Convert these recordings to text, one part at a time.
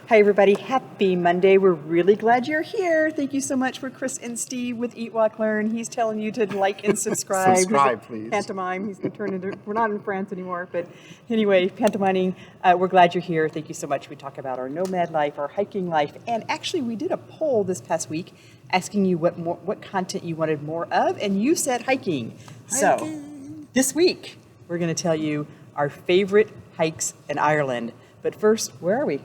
Hi everybody, happy Monday. We're really glad you're here. Thank you so much for Chris and Steve with EatWalkLearn. He's telling you to like and subscribe. Subscribe, please. Pantomime. He's going to turn into, we're not in France anymore, but anyway, pantomiming. We're glad you're here. Thank you so much. We talk about our nomad life, our hiking life, and actually we did a poll this past week asking you what content you wanted more of, and you said hiking. So this week we're going to tell you our favorite hikes in Ireland. But first, where are we?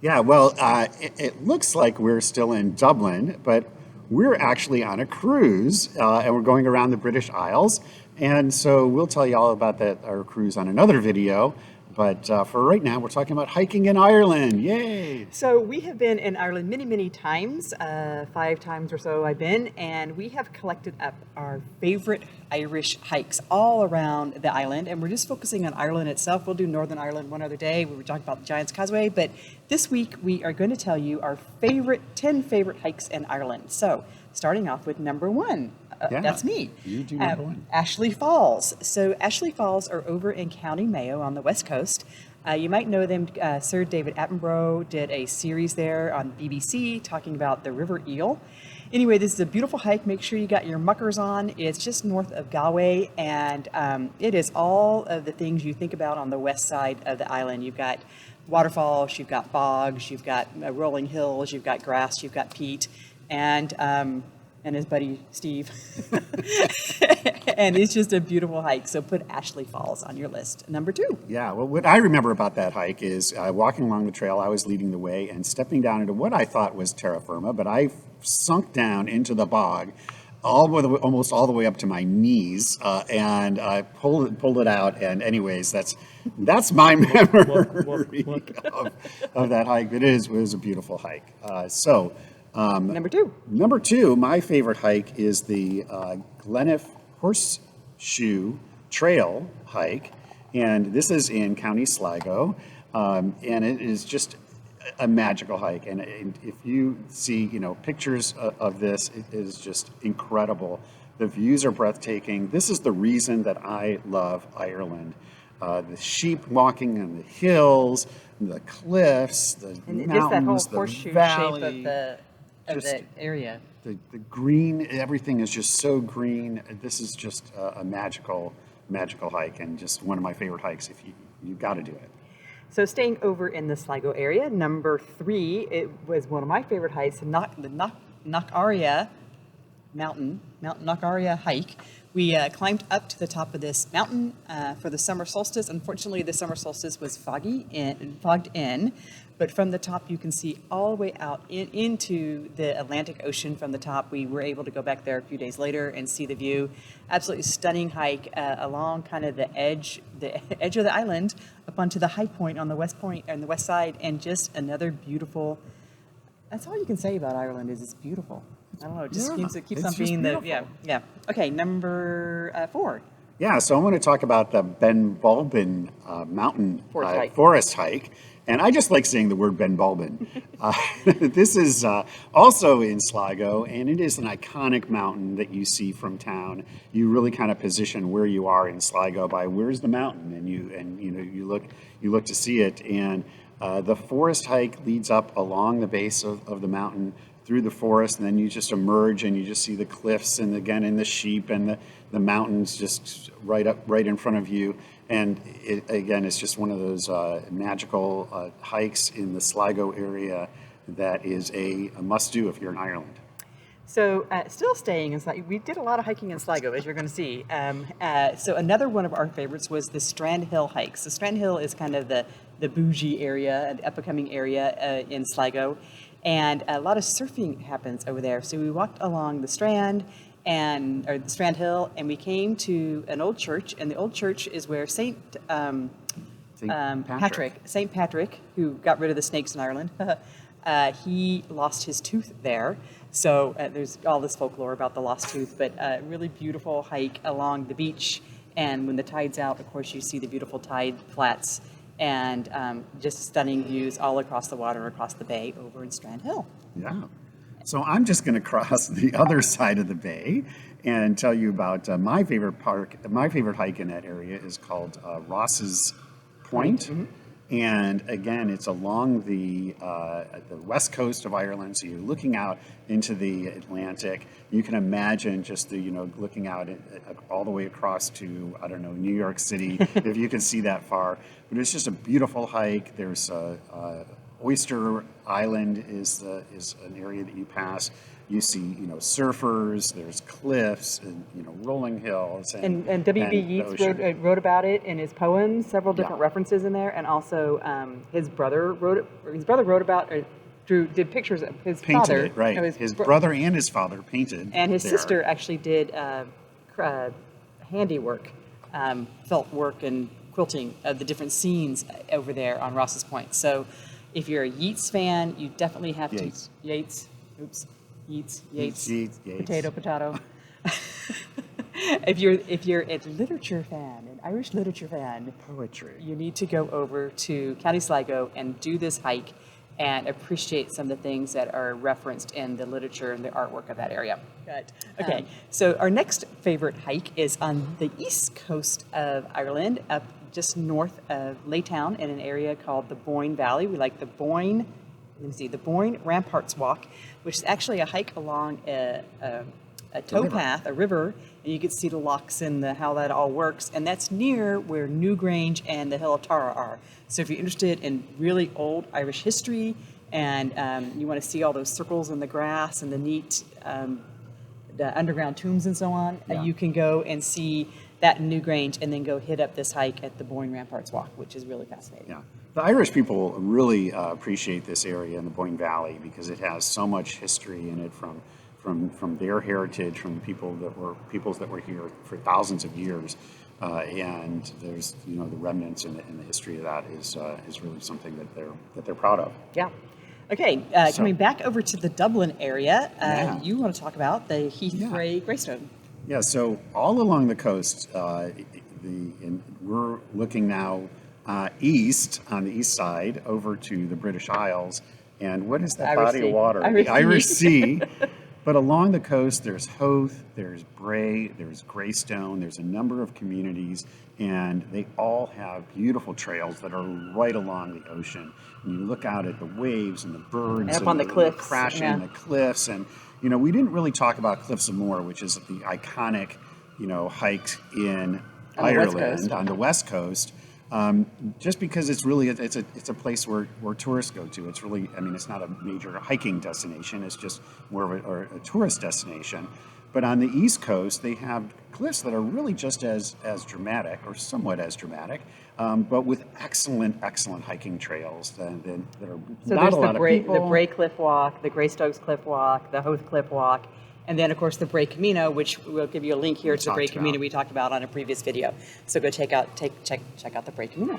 Yeah, well, it looks like we're still in Dublin, but we're actually on a cruise, and we're going around the British Isles. And so we'll tell you all about our cruise on another video. But for right now, we're talking about hiking in Ireland. Yay! So we have been in Ireland many, many times, 5 times or so I've been, and we have collected up our favorite Irish hikes all around the island. And we're just focusing on Ireland itself. We'll do Northern Ireland one other day. We were talking about the Giant's Causeway, but this week we are going to tell you our 10 favorite hikes in Ireland. So starting off with number 1. That's me. You do number 1. Ashley Falls. So Ashley Falls are over in County Mayo on the west coast. You might know them. Sir David Attenborough did a series there on BBC talking about the River Eel. Anyway, this is a beautiful hike. Make sure you got your muckers on. It's just north of Galway, and it is all of the things you think about on the west side of the island. You've got waterfalls, you've got bogs, you've got rolling hills, you've got grass, you've got peat, and his buddy Steve. And it's just a beautiful hike. So put Ashley Falls on your list. Number 2. Yeah, well, what I remember about that hike is walking along the trail, I was leading the way and stepping down into what I thought was terra firma, but I sunk down into the bog almost all the way up to my knees, and I pulled it out. And anyways, that's my memory of that hike. It was a beautiful hike. Number 2, my favorite hike is the Glenfinnan Horseshoe Trail hike, and this is in County Sligo, and it is just a magical hike. And if you see, pictures of this, it is just incredible. The views are breathtaking. This is the reason that I love Ireland. The sheep walking on the hills, the cliffs, the mountains, the valley. Of the area. The green, everything is just so green. This is just a magical hike, and just one of my favorite hikes. If you got to do it. So staying over in the Sligo area, number 3, it was one of my favorite hikes, the Mountnakaria hike. We climbed up to the top of this mountain for the summer solstice. Unfortunately, the summer solstice was fogged in, but from the top you can see all the way out into the Atlantic Ocean from the top. We were able to go back there a few days later and see the view. Absolutely stunning hike along kind of the edge of the island up onto the high point on the west side, and just another beautiful. That's all you can say about Ireland is it's beautiful. I don't know. It just keeps on being yeah. Okay, number 4. Yeah, so I'm going to talk about the Ben Balman mountain forest hike. And I just like saying the word Ben Balman. This is also in Sligo, and it is an iconic mountain that you see from town. You really kind of position where you are in Sligo by where's the mountain, and you look to see it. And the forest hike leads up along the base of the mountain through the forest, and then you just emerge and you just see the cliffs and again in the sheep and the mountains just right in front of you. And it's just one of those magical hikes in the Sligo area that is a must-do if you're in Ireland. So still staying in Sligo, we did a lot of hiking in Sligo, as you're going to see. So another one of our favorites was the Strand Hill hikes. The Strand Hill is kind of the bougie area, the up-and-coming area in Sligo. And a lot of surfing happens over there. So we walked along the Strand or the Strand Hill, and we came to an old church, and the old church is where Saint Patrick, who got rid of the snakes in Ireland, he lost his tooth there. So there's all this folklore about the lost tooth, but a really beautiful hike along the beach. And when the tide's out, of course, you see the beautiful tide flats and just stunning views all across the water, across the bay over in Strand Hill. Yeah. So I'm just going to cross the other side of the bay and tell you about my favorite hike in that area is called Ross's Point. Mm-hmm. And again, it's along the west coast of Ireland, so you're looking out into the Atlantic. You can imagine just looking out all the way across to, I don't know, New York City, if you can see that far. But it's just a beautiful hike. There's Oyster Island is an area that you pass. You see, surfers. There's cliffs and rolling hills. And W.B. Yeats wrote about it in his poems. Several different references in there, and also his brother wrote about did pictures of his father. It, right? His brother and his father painted, and his sister actually did handiwork, felt work and quilting of the different scenes over there on Ross's Point. So, if you're a Yeats fan, you definitely have to Yeats. Potato. If you're a literature fan, an Irish literature fan, poetry, you need to go over to County Sligo and do this hike and appreciate some of the things that are referenced in the literature and the artwork of that area. Good. Okay, so our next favorite hike is on the east coast of Ireland, up just north of Laytown in an area called the Boyne Valley. We like the Boyne Ramparts Walk, which is actually a hike along a towpath, a river, and you can see the locks and how that all works. And that's near where Newgrange and the Hill of Tara are. So if you're interested in really old Irish history and you want to see all those circles in the grass and the neat the underground tombs and so on, you can go and see that in Newgrange and then go hit up this hike at the Boyne Ramparts Walk, which is really fascinating. Yeah. The Irish people really appreciate this area in the Boyne Valley because it has so much history in it from their heritage, from peoples that were here for thousands of years, and there's the remnants and the history of that is really something that they're proud of. Yeah. Okay. Coming back over to the Dublin area, you want to talk about the Heath Bray Greystone. Yeah. So all along the coast, we're looking now. East, on the east side, over to the British Isles. And what is that body of water? The Irish Sea. But along the coast, there's Howth, there's Bray, there's Greystone, there's a number of communities, and they all have beautiful trails that are right along the ocean. And you look out at the waves and the birds and up on the cliffs, crashing the cliffs. And, we didn't really talk about Cliffs of Moher, which is the iconic, hike in Ireland on the west coast. Just because it's a place where tourists go to. It's really, it's not a major hiking destination. It's just more of a tourist destination. But on the East Coast, they have cliffs that are really just as dramatic, or somewhat as dramatic, but with excellent hiking trails that are so not a lot of people. The Bray Cliff Walk, the Greystone Cliff Walk, the Howth Cliff Walk, and then, of course, the Bray Camino, which we'll give you a link here to the Bray Camino we talked about on a previous video. So go check out the Bray Camino.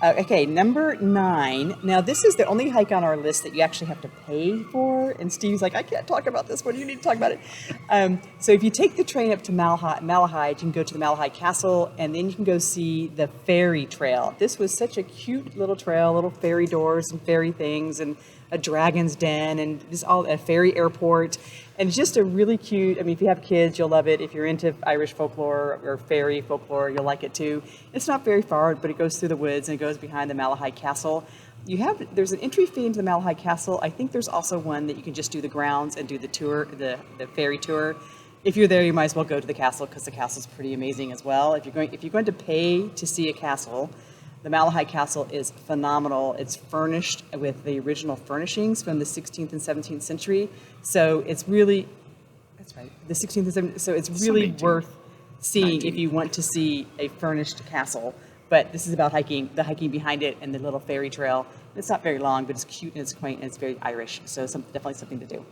Okay, number 9. Now, this is the only hike on our list that you actually have to pay for. And Steve's like, I can't talk about this one. You need to talk about it. So if you take the train up to Malahide, you can go to the Malahide Castle, and then you can go see the ferry trail. This was such a cute little trail, little ferry doors and ferry things, and a dragon's den, and just all a ferry airport. And it's just a really cute, if you have kids, you'll love it. If you're into Irish folklore or fairy folklore, you'll like it too. It's not very far, but it goes through the woods and it goes behind the Malahide Castle. There's an entry fee into the Malahide Castle. I think there's also one that you can just do the grounds and do the tour, the ferry tour. If you're there, you might as well go to the castle because the castle's pretty amazing as well. If you're going to pay to see a castle, the Malahide Castle is phenomenal. It's furnished with the original furnishings from the 16th and 17th century. So it's really, that's right, the 16th and 17th. So it's really worth seeing 19th. If you want to see a furnished castle. But this is about the hiking behind it and the little ferry trail. It's not very long, but it's cute and it's quaint and it's very Irish. So definitely something to do.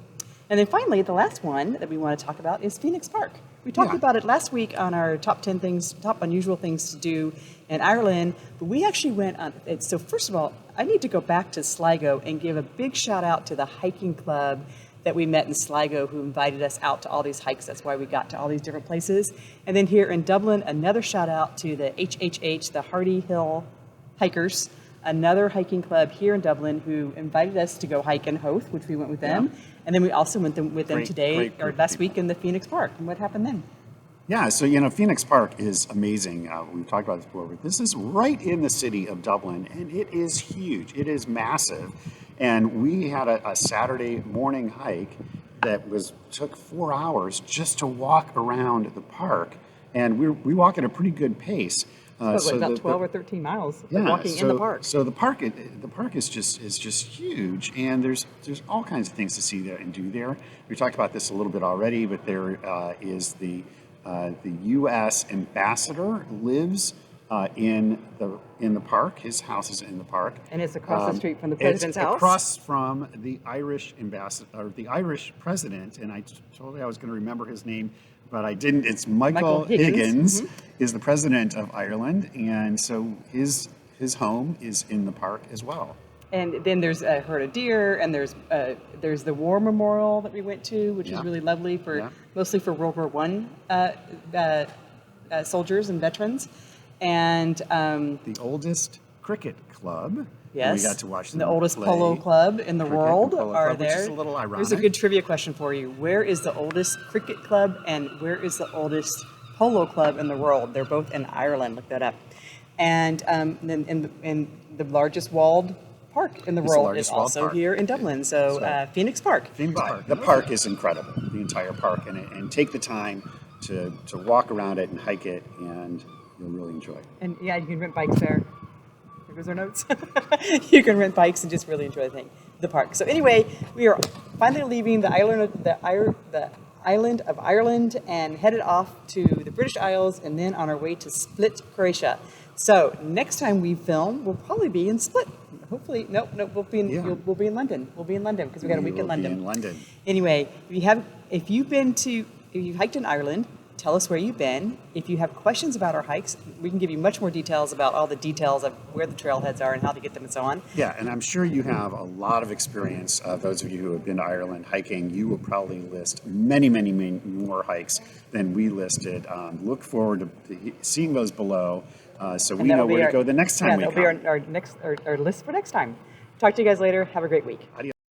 And then finally, the last one that we want to talk about is Phoenix Park. We talked about it last week on our top unusual things to do in Ireland, but we actually went on it. So first of all, I need to go back to Sligo and give a big shout out to the hiking club that we met in Sligo who invited us out to all these hikes. That's why we got to all these different places. And then here in Dublin, another shout out to the HHH, the Hardy Hill Hikers, another hiking club here in Dublin who invited us to go hike in Howth, which we went with them. And then we also went with them today or last week in the Phoenix Park. And what happened then? Yeah, so Phoenix Park is amazing. We've talked about this before, but this is right in the city of Dublin, and it is huge. It is massive, and we had a Saturday morning hike that took 4 hours just to walk around the park, and we walk at a pretty good pace. So about 12 or 13 miles walking in the park. So the park is just huge, and there's all kinds of things to see there and do there. We talked about this a little bit already, but there is the U.S. ambassador lives in the park. His house is in the park, and it's across the street from the president's house. Across from the Irish ambassador, or the Irish president. And I told you I was going to remember his name, but I didn't. It's Michael Higgins is the president of Ireland, and so his home is in the park as well. And then there's a herd of deer, and there's the War Memorial that we went to, which is really lovely mostly for World War I soldiers and veterans. And the oldest cricket club. Yes, we got to watch the oldest polo club in the world are there. Which is a little ironic. There's a good trivia question for you. Where is the oldest cricket club, and where is the oldest polo club in the world? They're both in Ireland. Look that up. And then in the largest walled park in the world is also here in Dublin. So Phoenix Park. Phoenix Park. The park is incredible. The entire park, and take the time to walk around it and hike it, and you'll really enjoy it. And yeah, you can rent bikes there. Here goes our notes. You can rent bikes and just really enjoy the park. So anyway, we are finally leaving the island of Ireland and headed off to the British Isles, and then on our way to Split, Croatia. So next time we film, we'll probably be in Split. Hopefully, no, we'll be in London. We'll be in London because we got a week in London. In London. Anyway, if you've hiked in Ireland, tell us where you've been. If you have questions about our hikes, we can give you much more details about all the details of where the trailheads are and how to get them and so on. Yeah, and I'm sure you have a lot of experience. Those of you who have been to Ireland hiking, you will probably list many, many, many more hikes than we listed. Look forward to seeing those below, so we know where to go the next time we come. That'll be our list for next time. Talk to you guys later. Have a great week. Adios.